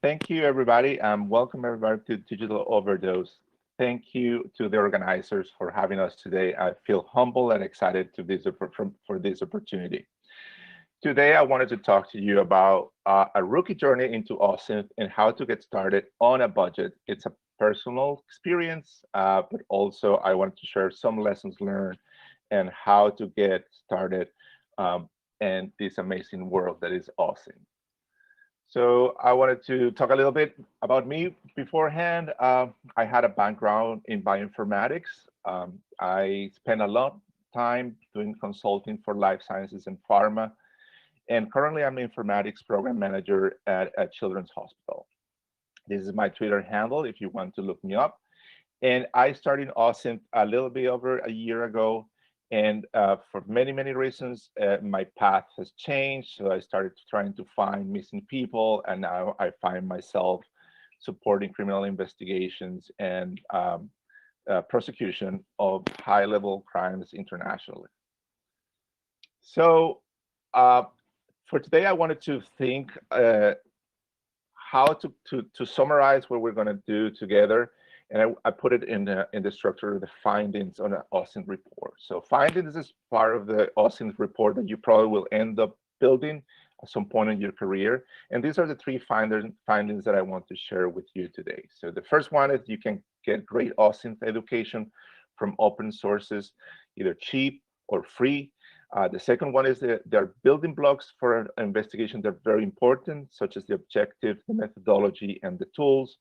Thank you, everybody. Welcome, everybody, to Digital Overdose. Thank you to the organizers for having us today. I feel humble and excited for this opportunity. Today, I wanted to talk to you about a rookie journey into OSINT and how to get started on a budget. It's a personal experience, but also I wanted to share some lessons learned and how to get started in this amazing world that is OSINT. So I wanted to talk a little bit about me beforehand. I had a background in bioinformatics. I spent a lot of time doing consulting for life sciences and pharma. And currently I'm an informatics program manager at a children's hospital. This is my Twitter handle if you want to look me up. And I started OSINT a little bit over a year ago. And for many, many reasons, my path has changed. So I started trying to find missing people, and now I find myself supporting criminal investigations and prosecution of high-level crimes internationally. So for today, I wanted to think how to summarize what we're going to do together. And I put it in the structure of the findings on the OSINT report. So findings is part of the OSINT report that you probably will end up building at some point in your career. And these are the three findings that I want to share with you today. So the first one is you can get great OSINT education from open sources, either cheap or free. The second one is that there are building blocks for an investigation that are very important, such as the objective, the methodology, and the tools.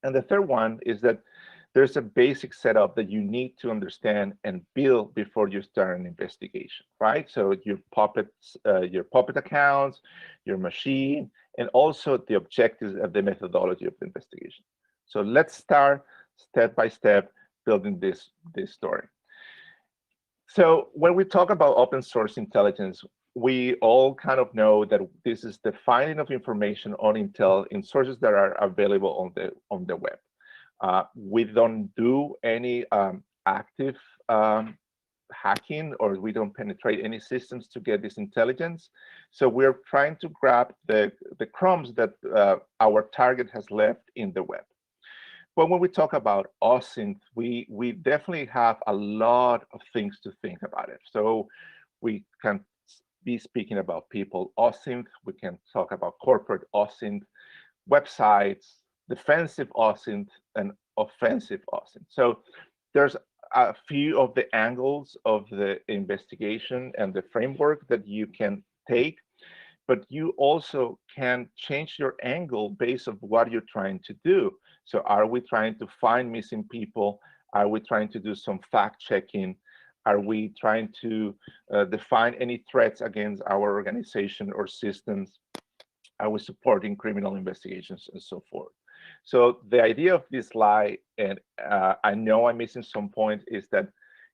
And the third one is that there's a basic setup that you need to understand and build before you start an investigation, right? So your Puppet accounts, your machine, and also the objectives of the methodology of the investigation. So let's start step by step building this story. So when we talk about open source intelligence, we all kind of know that this is the finding of information on Intel in sources that are available on the web. We don't do any active hacking, or we don't penetrate any systems to get this intelligence. So we're trying to grab the crumbs that our target has left in the web. But when we talk about OSINT, we definitely have a lot of things to think about it. So we can be speaking about people OSINT, we can talk about corporate OSINT, websites, defensive OSINT, and offensive OSINT. So there's a few of the angles of the investigation and the framework that you can take, but you also can change your angle based on what you're trying to do. So are we trying to find missing people? Are we trying to do some fact checking? Are we trying to define any threats against our organization or systems? Are we supporting criminal investigations and so forth? So the idea of this slide, and I know I'm missing some points, is that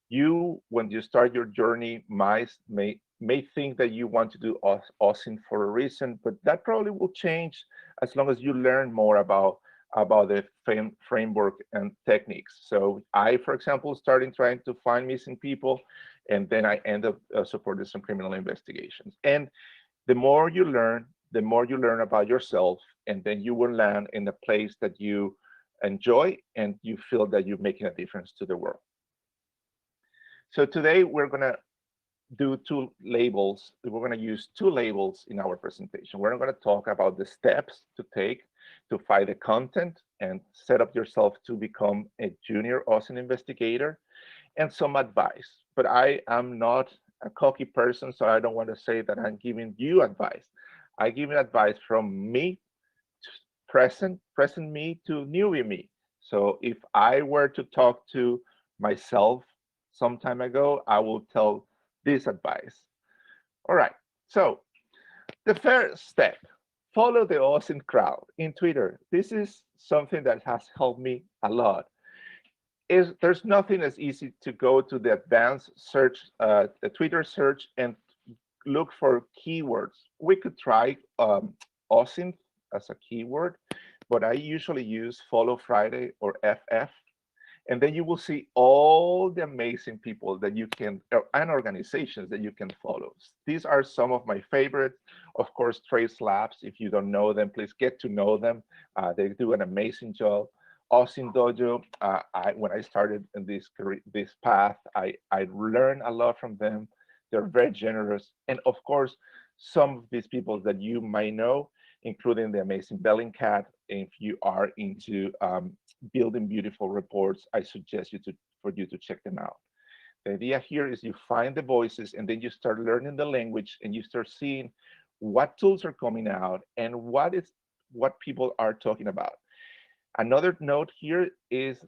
you, when you start your journey, may think that you want to do OSINT for a reason, but that probably will change as long as you learn more about the framework and techniques. So I, for example, started trying to find missing people, and then I end up supporting some criminal investigations. And the more you learn about yourself, and then you will land in a place that you enjoy and you feel that you're making a difference to the world. So today we're gonna do two labels. We're gonna use two labels in our presentation. We're gonna talk about the steps to take to find the content and set up yourself to become a junior OSINT investigator, and some advice. But I am not a cocky person, so I don't want to say that I'm giving you advice. I give advice from me, present me, to newbie me. So if I were to talk to myself some time ago, I will tell this advice. All right, so the first step, follow the OSINT crowd in Twitter. This is something that has helped me a lot. There's nothing as easy to go to the advanced search, the Twitter search, and look for keywords. We could try OSINT as a keyword, but I usually use Follow Friday or FF. And then you will see all the amazing people that you can, and organizations that you can follow. These are some of my favorites. Of course, Trace Labs, if you don't know them, please get to know them. They do an amazing job. OSINT Dojo, when I started in this career, this path, I learned a lot from them. They're very generous. And of course, some of these people that you might know, including the amazing Bellingcat. If you are into building beautiful reports, I suggest for you to check them out. The idea here is you find the voices and then you start learning the language and you start seeing what tools are coming out and what people are talking about. Another note here is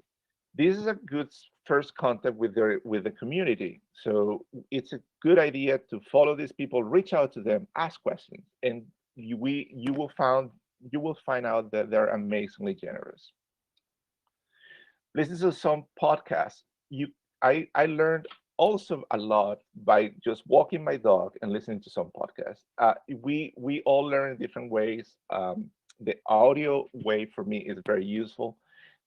this is a good first contact with the community. So it's a good idea to follow these people, reach out to them, ask questions, and you will find out that they're amazingly generous. Listen to some podcasts. I learned also a lot by just walking my dog and listening to some podcasts. We all learn in different ways. The audio way for me is very useful.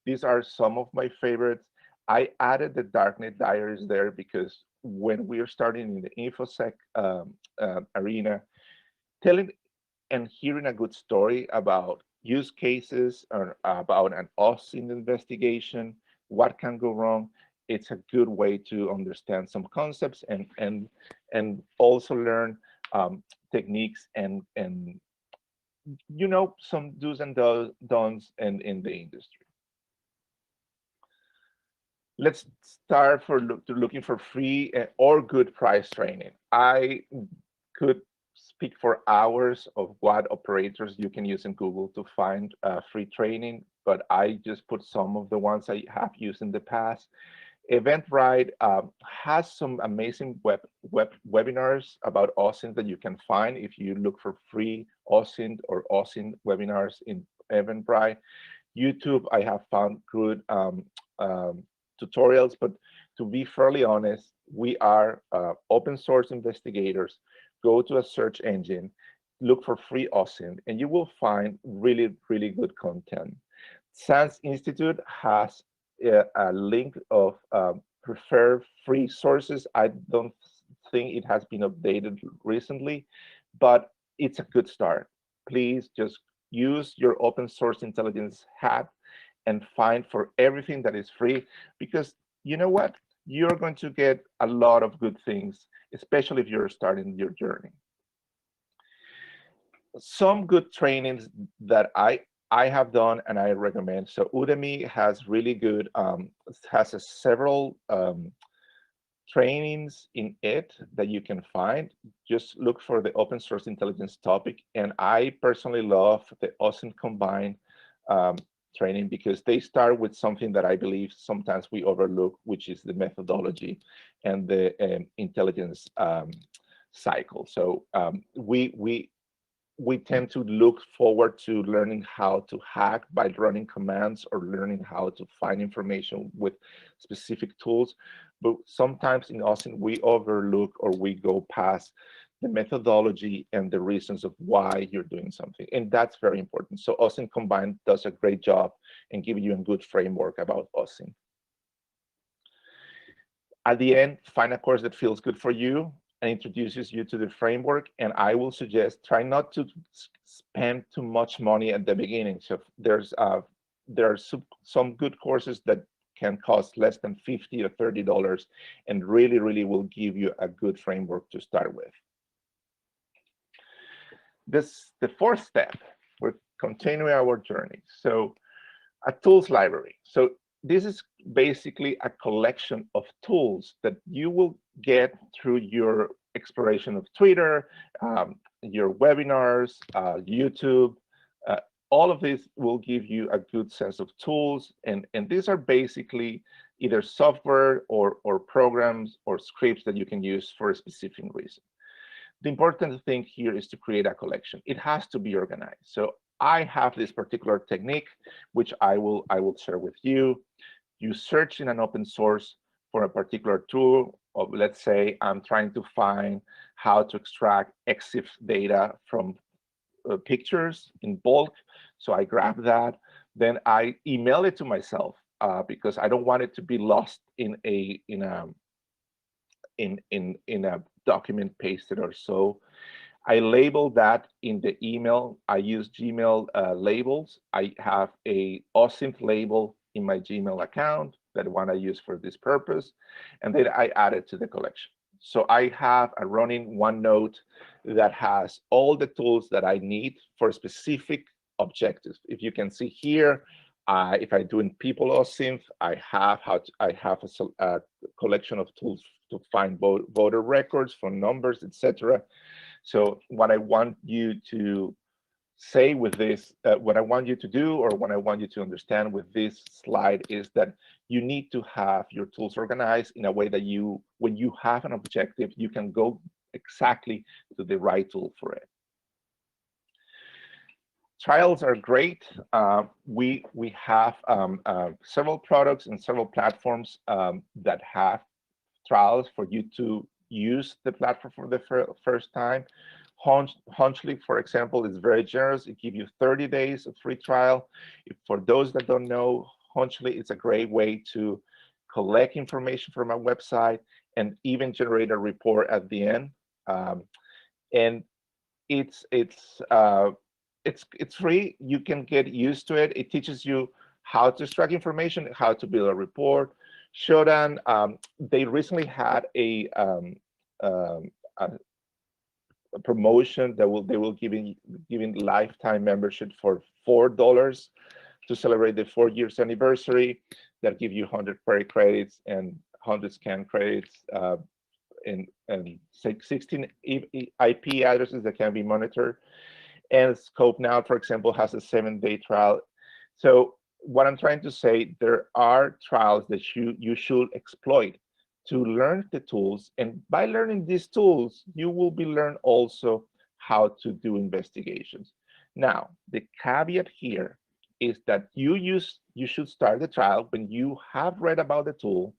These are some of my favorites. I added the Darknet Diaries there because when we are starting in the InfoSec arena, telling and hearing a good story about use cases or about an OSINT investigation, what can go wrong, it's a good way to understand some concepts and also learn techniques and some do's and don'ts in the industry. Let's start looking for free or good price training. I could speak for hours of what operators you can use in Google to find free training, but I just put some of the ones I have used in the past. Eventbrite has some amazing webinars about OSINT that you can find if you look for free OSINT or OSINT webinars in Eventbrite. YouTube, I have found good tutorials, but to be fairly honest, we are open source investigators. Go to a search engine, look for free OSINT, and you will find really, really good content. SANS Institute has a link of preferred free sources. I don't think it has been updated recently, but it's a good start. Please just use your open source intelligence hat and find for everything that is free, because you know what? You're going to get a lot of good things, especially if you're starting your journey. Some good trainings that I have done and I recommend. So Udemy has really good, several trainings in it that you can find. Just look for the open source intelligence topic. And I personally love the OSINT Combine training because they start with something that I believe sometimes we overlook, which is the methodology and the intelligence cycle. So we tend to look forward to learning how to hack by running commands or learning how to find information with specific tools. But sometimes in OSINT, we overlook or we go past the methodology and the reasons of why you're doing something. And that's very important. So OSINT Combined does a great job in giving you a good framework about OSINT. At the end, find a course that feels good for you and introduces you to the framework. And I will suggest try not to spend too much money at the beginning. So there are some good courses that can cost less than $50 or $30 and really, really will give you a good framework to start with. The fourth step, we're continuing our journey. So a tools library. So this is basically a collection of tools that you will get through your exploration of Twitter, your webinars, YouTube. All of this will give you a good sense of tools. And these are basically either software or programs or scripts that you can use for a specific reason. The important thing here is to create a collection. It has to be organized. So I have this particular technique, which I will share with you. You search in an open source for a particular tool. Of, let's say I'm trying to find how to extract EXIF data from pictures in bulk. So I grab that, then I email it to myself. because I don't want it to be lost in a document pasted or so. I label that in the email. I use Gmail labels. I have a OSINT label in my Gmail account, that one I use for this purpose, and then I add it to the collection. So I have a running OneNote that has all the tools that I need for specific objectives. If you can see here, if I do in people OSINT, I have a collection of tools to find voter records, phone numbers, etc. So what I want you to say with this, what I want you to do, or what I want you to understand with this slide, is that you need to have your tools organized in a way that when you have an objective, you can go exactly to the right tool for it. Trials are great. We have several products and several platforms that have trials for you to use the platform for the first time. Hunchly, for example, is very generous. It gives you 30 days of free trial. For those that don't know, Hunchly is a great way to collect information from a website and even generate a report at the end. And it's free. You can get used to it. It teaches you how to extract information, how to build a report. Shodan, they recently had a promotion that they will giving lifetime membership for $4 to celebrate the 4 years anniversary. That give you 100 query credits and 100 scan credits, and 16 IP addresses that can be monitored. And Scope Now, for example, has a 7-day trial. So what I'm trying to say, there are trials that you should exploit to learn the tools. And by learning these tools, you will be learn also how to do investigations. Now, the caveat here is that you should start the trial when you have read about the tool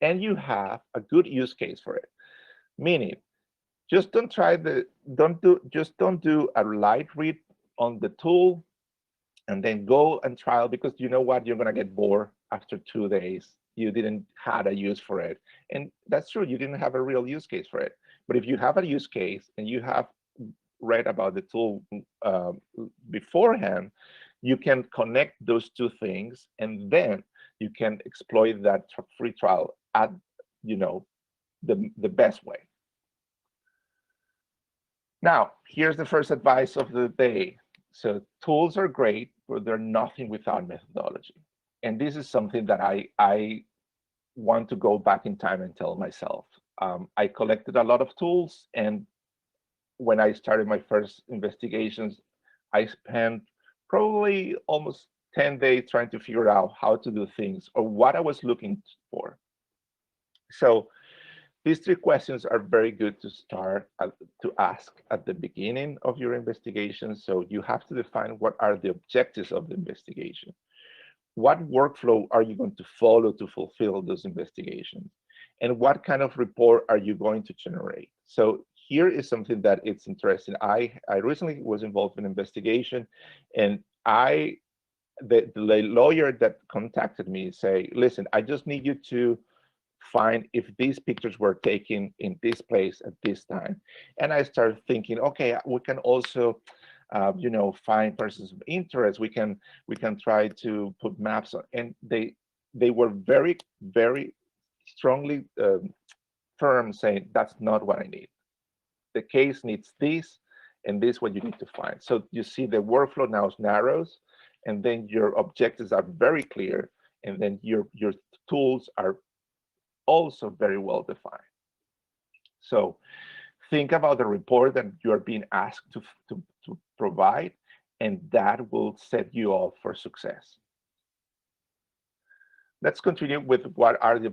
and you have a good use case for it. Meaning, just don't do a light read on the tool and then go and trial, because you know what, you're gonna get bored after 2 days. You didn't have a use for it. And that's true, you didn't have a real use case for it. But if you have a use case and you have read about the tool beforehand, you can connect those two things, and then you can exploit that free trial at the best way. Now, here's the first advice of the day. So tools are great, but they're nothing without methodology. And this is something that I want to go back in time and tell myself. I collected a lot of tools, and when I started my first investigations, I spent probably almost 10 days trying to figure out how to do things or what I was looking for. So these 3 questions are very good to start to ask at the beginning of your investigation. So you have to define what are the objectives of the investigation. What workflow are you going to follow to fulfill those investigations? And what kind of report are you going to generate? So here is something that it's interesting. I recently was involved in an investigation, and the lawyer that contacted me say, listen, I just need you to find if these pictures were taken in this place at this time. And I started thinking, okay, we can also find persons of interest. We can try to put maps on. And they were very, very strongly firm, saying that's not what I need. The case needs this, and this is what you need to find. So you see the workflow now narrows, and then your objectives are very clear, and then your tools are also very well defined. So think about the report that you are being asked to provide, and that will set you up for success. Let's continue with what are the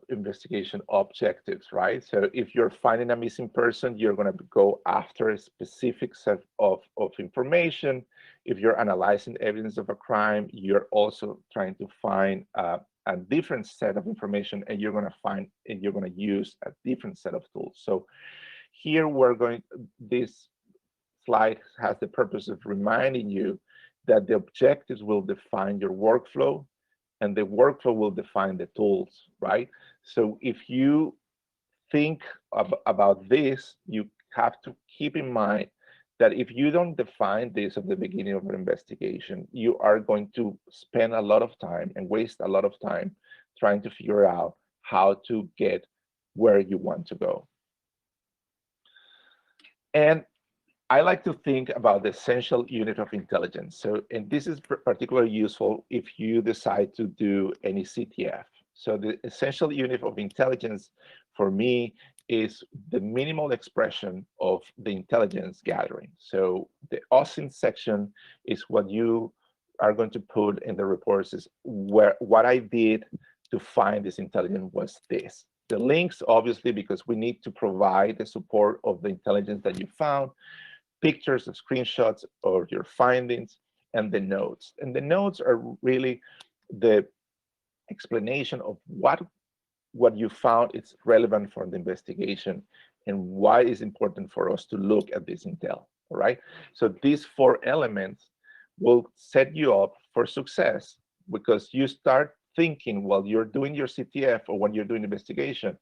investigation objectives, right? So if you're finding a missing person, you're going to go after a specific set of information. If you're analyzing evidence of a crime, you're also trying to find a different set of information, and you're going to use a different set of tools. So here this slide has the purpose of reminding you that the objectives will define your workflow, and the workflow will define the tools, right? So if you think about this, you have to keep in mind that if you don't define this at the beginning of an investigation, you are going to spend a lot of time and waste a lot of time trying to figure out how to get where you want to go. And I like to think about the essential unit of intelligence. So, and this is particularly useful if you decide to do any CTF. So the essential unit of intelligence for me is the minimal expression of the intelligence gathering. So the OSINT section is what you are going to put in the reports is where what I did to find this intelligence was this. The links, obviously, because we need to provide the support of the intelligence that you found, pictures of screenshots of your findings, and the notes. And the notes are really the explanation of what you found is relevant for the investigation and why it's important for us to look at this intel, all right? So these 4 elements will set you up for success because you start thinking while you're doing your CTF or when you're doing investigation,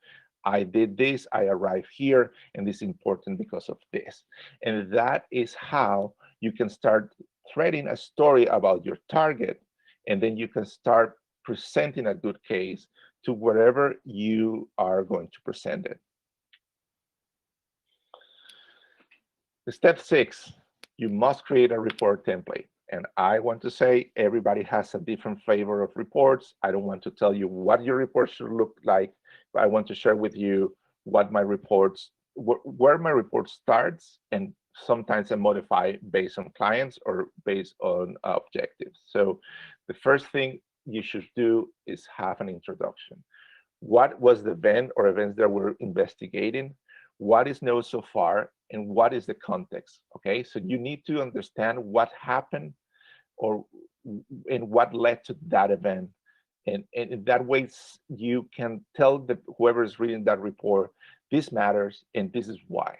I did this, I arrived here, and this is important because of this. And that is how you can start threading a story about your target, and then you can start presenting a good case to wherever you are going to present it. Step 6, you must create a report template. And I want to say everybody has a different flavor of reports. I don't want to tell you what your report should look like, but I want to share with you what my reports, where my report starts, and sometimes I modify based on clients or based on objectives. So the first thing you should do is have an introduction. What was the event or events that we're investigating? What is known so far, and what is the context? Okay, so you need to understand what happened or and what led to that event. And in that way, you can tell whoever is reading that report, this matters and this is why.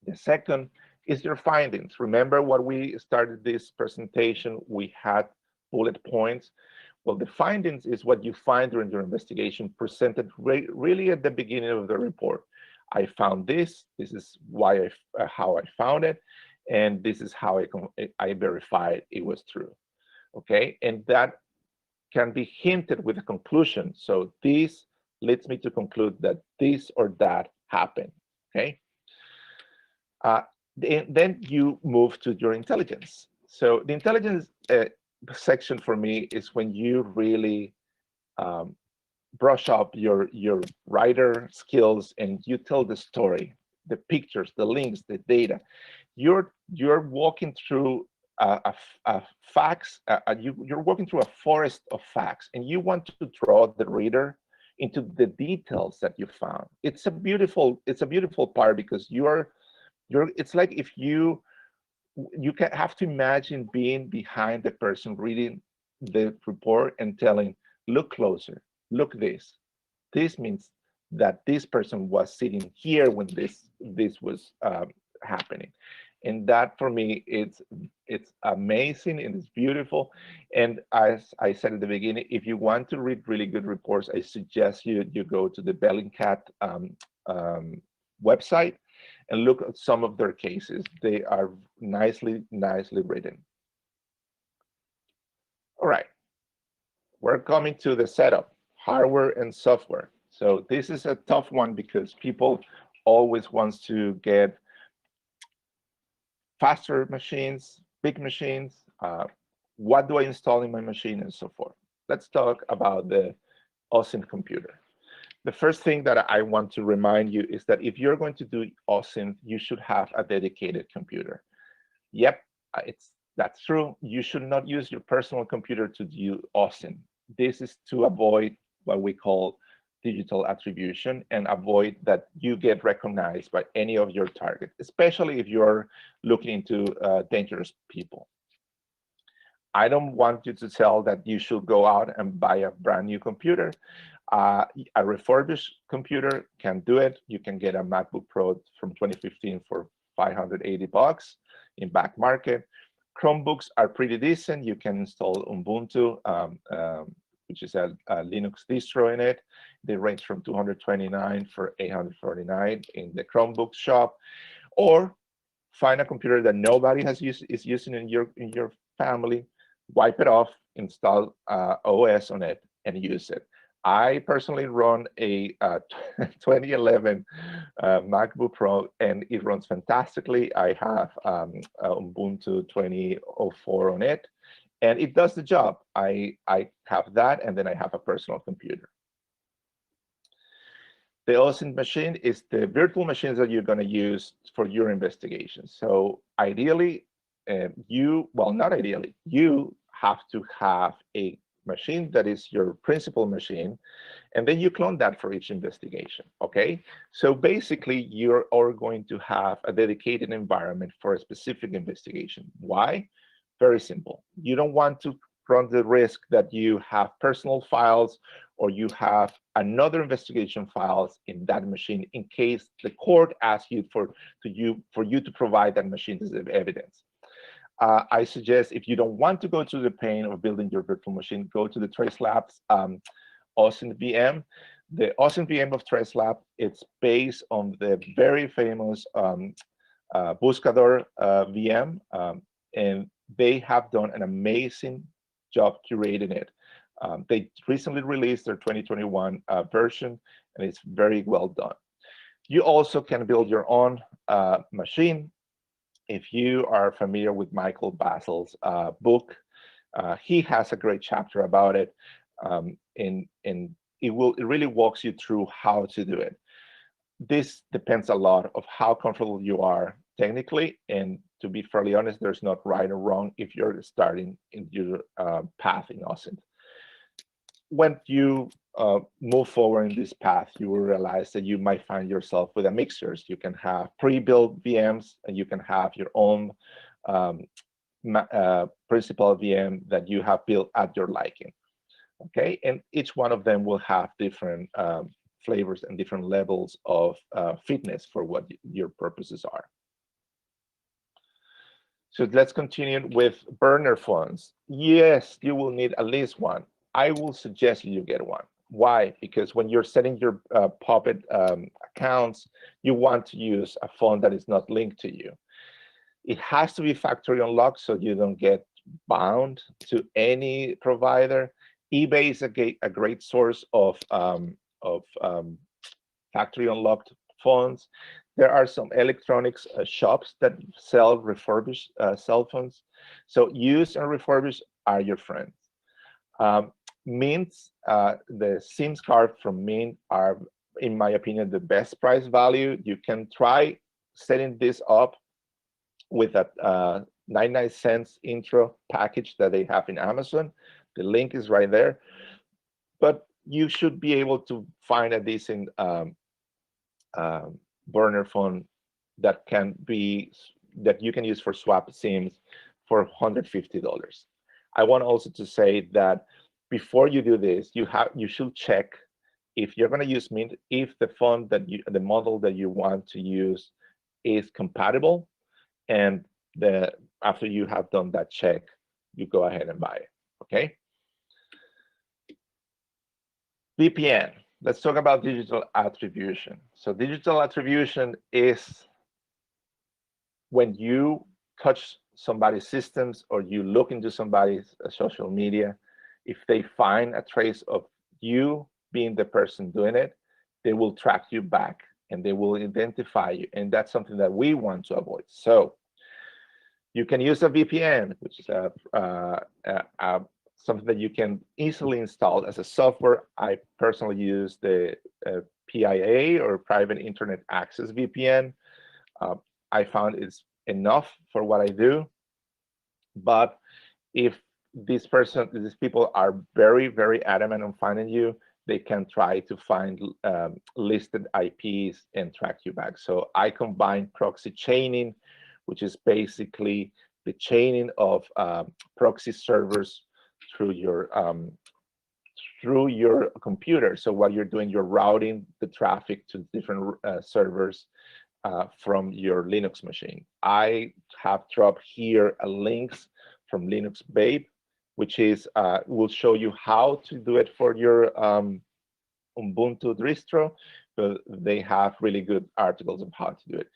The second is your findings. Remember what we started this presentation, we had bullet points. Well, the findings is what you find during your investigation presented really at the beginning of the report. I found this is why how I found it, and this is how I verified it was true, okay? And that can be hinted with a conclusion. So this leads me to conclude that this or that happened, okay? Then you move to your intelligence. So the intelligence section for me is when you really brush up your writer skills and you tell the story, the pictures, the links, the data. You're walking through facts. You're walking through a forest of facts, and you want to draw the reader into the details that you found. It's a beautiful part because it's like if you can have to imagine being behind the person reading the report and telling, look closer, look this. This means that this person was sitting here when this was happening. And that for me, it's amazing and it's beautiful. And as I said at the beginning, if you want to read really good reports, I suggest you go to the Bellingcat website and look at some of their cases. They are nicely written. All right, we're coming to the setup, hardware and software. So this is a tough one because people always wants to get faster machines, big machines. What do I install in my machine and so forth? Let's talk about the OSINT computer. The first thing that I want to remind you is that if you're going to do OSINT, you should have a dedicated computer. Yep, that's true. You should not use your personal computer to do OSINT. This is to avoid what we call digital attribution and avoid that you get recognized by any of your targets, especially if you're looking into dangerous people. I don't want you to tell that you should go out and buy a brand new computer. A refurbished computer can do it. You can get a MacBook Pro from 2015 for $580 in back market. Chromebooks are pretty decent. You can install Ubuntu, which is a Linux distro in it. They range from $229 for $849 in the Chromebook shop, or find a computer that nobody is using in your family, wipe it off, install OS on it, and use it. I personally run a 2011 MacBook Pro, and it runs fantastically. I have Ubuntu 2004 on it, and it does the job. I have that, and then I have a personal computer. The OSINT machine is the virtual machines that you're going to use for your investigation. So ideally, not ideally, you have to have a machine that is your principal machine, and then you clone that for each investigation, okay? So basically, you're all going to have a dedicated environment for a specific investigation. Why? Very simple. You don't want to run the risk that you have personal files or you have another investigation files in that machine in case the court asks you for you to provide that machine as evidence. I suggest, if you don't want to go through the pain of building your virtual machine, go to the TraceLabs OSINT VM. The OSINT VM of TraceLab, it's based on the very famous Buscador VM, and they have done an amazing job curating it. They recently released their 2021 version, and it's very well done. You also can build your own machine. If you are familiar with Michael Basil's book, he has a great chapter about it, and it really walks you through how to do it. This depends a lot of how comfortable you are technically, and to be fairly honest, there's not right or wrong if you're starting in your path in OSINT. When you move forward in this path, you will realize that you might find yourself with a mixtures. You can have pre-built VMs, and you can have your own principal VM that you have built at your liking. Okay, and each one of them will have different flavors and different levels of fitness for what your purposes are. So let's continue with burner phones. Yes, you will need at least one. I will suggest you get one. Why? Because when you're setting your Puppet accounts, you want to use a phone that is not linked to you. It has to be factory unlocked so you don't get bound to any provider. eBay is a great source of factory unlocked phones. There are some electronics shops that sell refurbished cell phones. So used and refurbished are your friends. Mint, the SIM card from Mint are, in my opinion, the best price value. You can try setting this up with a 99-cent intro package that they have in Amazon. The link is right there. But you should be able to find a decent burner phone that you can use for swap SIMs for $150. I want also to say that before you do this, you should check if you're going to use Mint, if the phone the model that you want to use is compatible, and after you have done that check, you go ahead and buy it. Okay. VPN. Let's talk about digital attribution. So digital attribution is when you touch somebody's systems or you look into somebody's social media, if they find a trace of you being the person doing it, they will track you back and they will identify you. And that's something that we want to avoid. So you can use a VPN, which is something that you can easily install as a software. I personally use the PIA, or Private Internet Access VPN. I found it's enough for what I do. But if these people are very, very adamant on finding you, they can try to find listed IPs and track you back. So I combine proxy chaining, which is basically the chaining of proxy servers through your computer. So what you're doing, you're routing the traffic to different servers from your Linux machine. I have dropped here links from Linux Babe, which is will show you how to do it for your Ubuntu distro, but they have really good articles of how to do it.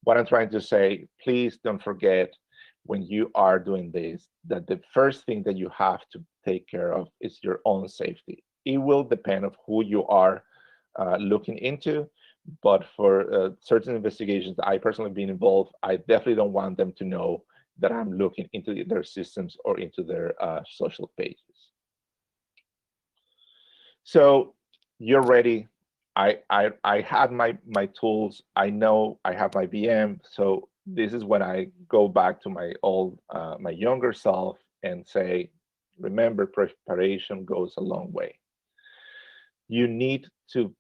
What I'm trying to say, please don't forget when you are doing this, that the first thing that you have to take care of is your own safety. It will depend on who you are looking into, but for certain investigations that I personally been involved, I definitely don't want them to know that I'm looking into their systems or into their social pages. So you're ready. I had my tools. I know I have my VM. So this is when I go back to my old, my younger self and say, remember, preparation goes a long way. You need to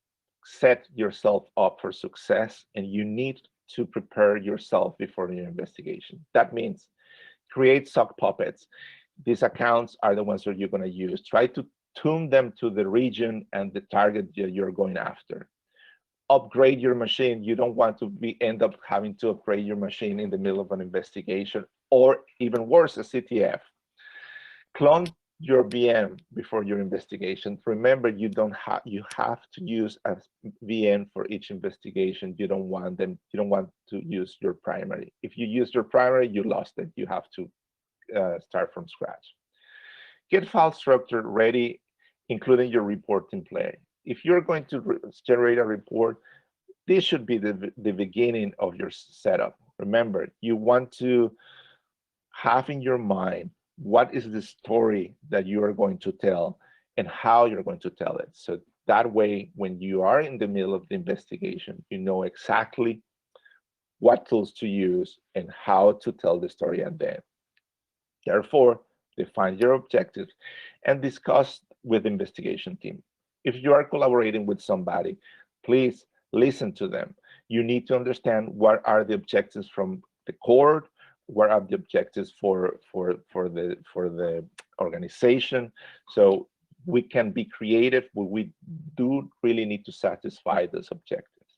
set yourself up for success, and you need to prepare yourself before your investigation. That means create sock puppets. These accounts are the ones that you're going to use. Try to tune them to the region and the target that you're going after. Upgrade your machine. You don't want to end up having to upgrade your machine in the middle of an investigation, or even worse, a CTF. Clone your VM before your investigation. Remember, you have to use a VM for each investigation. You don't want to use your primary. If you use your primary, you lost it. You have to start from scratch. Get file structure ready, including your report template. If you're going to generate a report, this should be the beginning of your setup. Remember, you want to have in your mind what is the story that you are going to tell and how you're going to tell it. So that way, when you are in the middle of the investigation, you know exactly what tools to use and how to tell the story at the end. Therefore, define your objectives and discuss with the investigation team. If you are collaborating with somebody, please listen to them. You need to understand what are the objectives from the court, what are the objectives for the organization. So we can be creative, but we do really need to satisfy those objectives.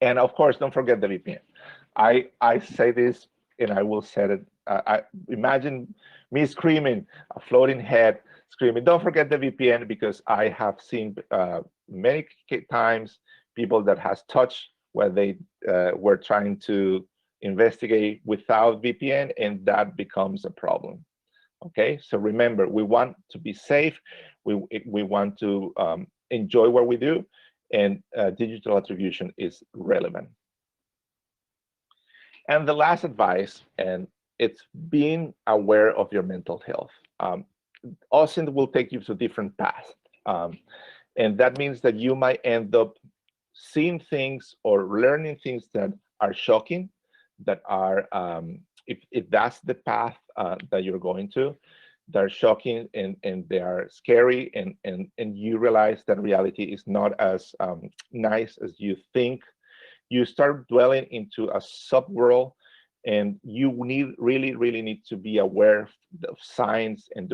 And of course, don't forget the VPN. I say this, and I will say it. I imagine me screaming, a floating head screaming, don't forget the VPN, because I have seen many times people that has touched where they were trying to investigate without VPN, and that becomes a problem. Okay, so remember, we want to be safe. We want to enjoy what we do, and digital attribution is relevant. And the last advice, and it's being aware of your mental health. OSINT will take you to different paths. And that means that you might end up seeing things or learning things that are shocking, that are, if that's the path that you're going to, they're shocking and they are scary, and you realize that reality is not as nice as you think. You start dwelling into a subworld, and you really need to be aware of signs, and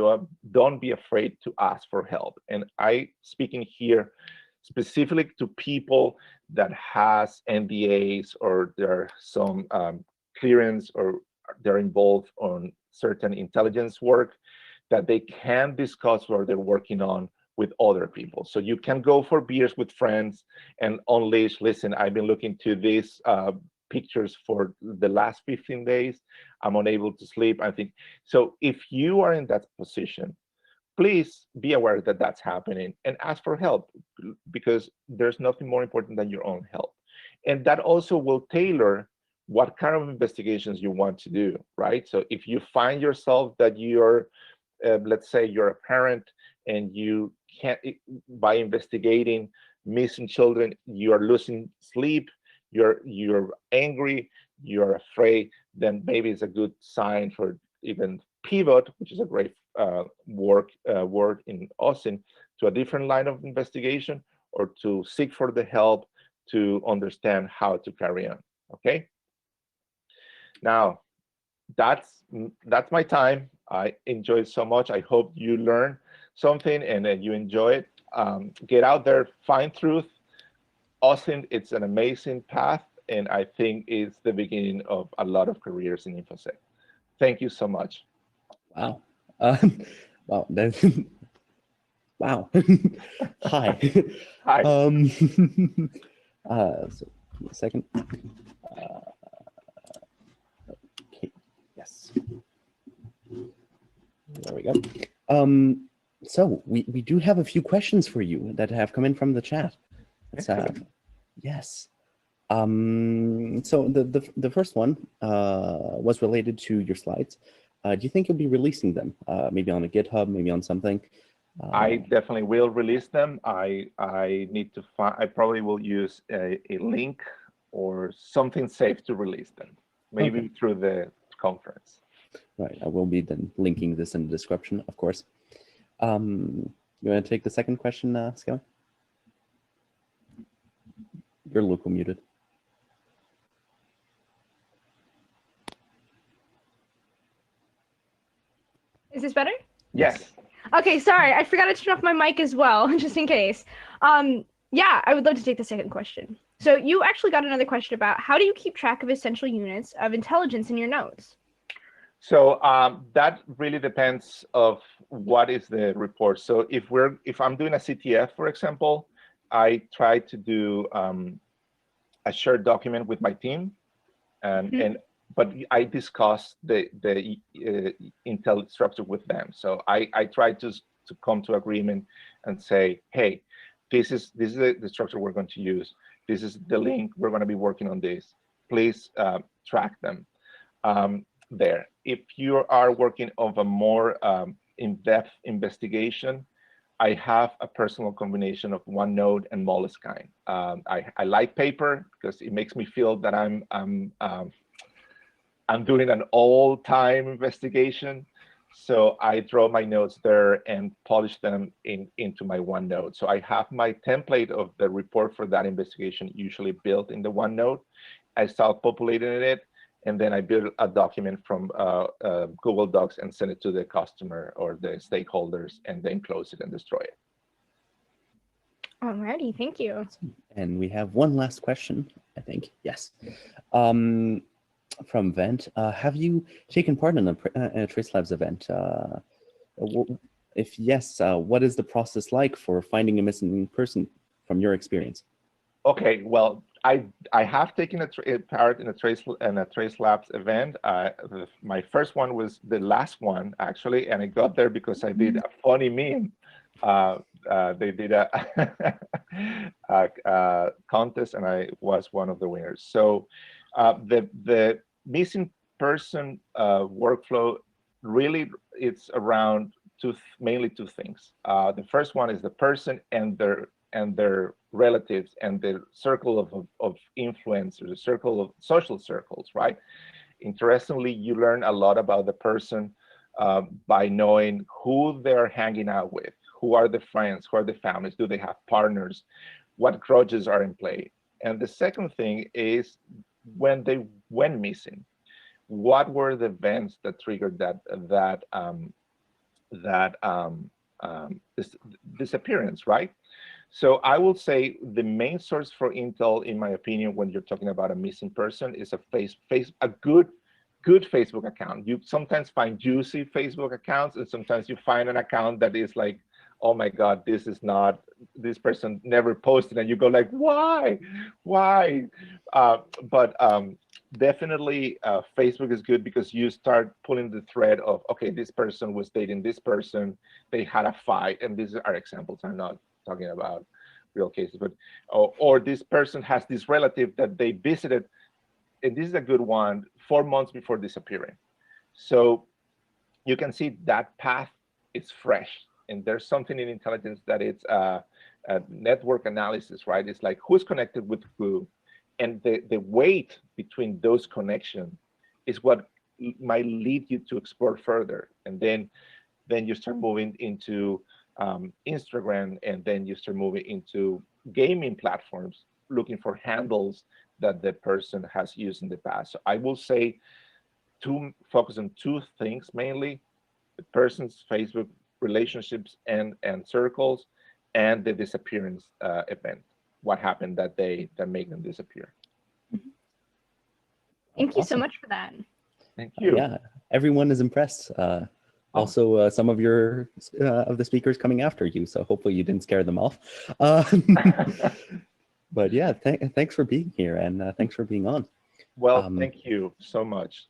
don't be afraid to ask for help. And I speaking here specifically to people that has NDAs, or there are some clearance, or they're involved on certain intelligence work, that they can discuss what they're working on with other people. So you can go for beers with friends and unleash, listen, I've been looking to these pictures for the last 15 days. I'm unable to sleep. I think, so if you are in that position, please be aware that that's happening and ask for help, because there's nothing more important than your own health. And that also will tailor what kind of investigations you want to do, right? So if you find yourself that you're, let's say you're a parent and you can't, by investigating missing children, you are losing sleep, you're angry, you're afraid, then maybe it's a good sign for even pivot, which is a great word in OSINT, to a different line of investigation, or to seek for the help to understand how to carry on. Okay. Now, that's my time. I enjoyed so much. I hope you learned something and that you enjoy it. Get out there, find truth, OSINT, it's an amazing path, and I think it's the beginning of a lot of careers in InfoSec. Thank you so much. Wow. Wow. Wow. Hi. Hi. So a second. Okay. Yes. There we go. So we do have a few questions for you that have come in from the chat. Yes. So the first one was related to your slides. Do you think you'll be releasing them? Maybe on a GitHub, maybe on something? I definitely will release them. I need to find, I probably will use a link or something safe to release them, maybe through the conference. Right, I will be then linking this in the description, of course. You want to take the second question, Skelly? You're local muted. Is this better? Yes. Okay, sorry, I forgot to turn off my mic as well, just in case. Yeah, I would love to take the second question. So you actually got another question about how do you keep track of essential units of intelligence in your notes? So that really depends of what is the report. So if I'm doing a CTF, for example, I try to do a shared document with my team, but I discuss the intel structure with them. So I try to come to agreement and say, hey, this is the structure we're going to use. This is the link. We're going to be working on this. Please track them there. If you are working on a more in-depth investigation, I have a personal combination of OneNote and Moleskine. I like paper because it makes me feel that I'm doing an all-time investigation. So I draw my notes there and polish them into my OneNote. So I have my template of the report for that investigation usually built in the OneNote. I start populating it, and then I build a document from Google Docs and send it to the customer or the stakeholders, and then close it and destroy it. Alrighty, thank you. And we have one last question, I think. Yes. From Vent, have you taken part in a Trace Labs event? If yes, what is the process like for finding a missing person from your experience? Okay, well, I have taken part in a Trace Labs event. My first one was the last one, actually, and I got there because I did a funny meme. They did a contest, and I was one of the winners. So the missing person workflow, really, it's around mainly two things. The first one is the person and their relatives and the circle of influence, or the circle of social circles, right? Interestingly, you learn a lot about the person by knowing who they're hanging out with, who are the friends, who are the families, do they have partners, what grudges are in play. And the second thing is when they went missing, what were the events that triggered this disappearance, right? So I will say the main source for intel, in my opinion, when you're talking about a missing person, is a good Facebook account. You sometimes find juicy Facebook accounts, and sometimes you find an account that is like, oh my God, this person never posted, and you go like, why? Definitely Facebook is good because you start pulling the thread of, okay, this person was dating this person, they had a fight, and these are examples. I'm not talking about real cases, but or this person has this relative that they visited, and this is a good one, 4 months before disappearing. So you can see that path is fresh, and there's something in intelligence that it's a network analysis, right? It's like who's connected with who, and the weight between those connections is what might lead you to explore further, and then you start moving into Instagram, and then you start moving into gaming platforms, looking for handles that the person has used in the past. So I will say to focus on two things mainly: the person's Facebook relationships and circles, and the disappearance event. what happened that day that made them disappear. Thank you so Awesome. much for that. Thank you. Yeah, everyone is impressed. Also, some of the speakers coming after you, so hopefully you didn't scare them off. But yeah, thanks for being here, and thanks for being on. Well, thank you so much.